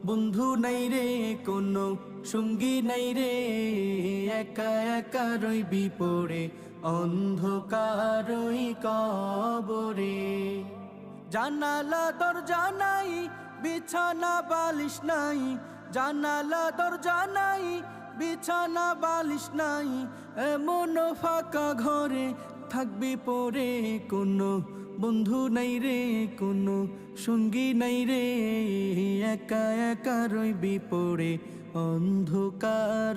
বন্ধু নাই রে কোনো, সঙ্গী নাই রে, একা একা রইবি পড়ে অন্ধকারই কবরে। জানালা দরজা নাই, বিছানা বালিশ নাই, জানালা দরজা নাই, বিছানা বালিশ নাই, এমন ফাঁকা ঘরে থাকবি পড়ে। কোনো বন্ধু নাই রে কোনো, সঙ্গী নাই রে, একা একা রইবি পড়ে অন্ধকার।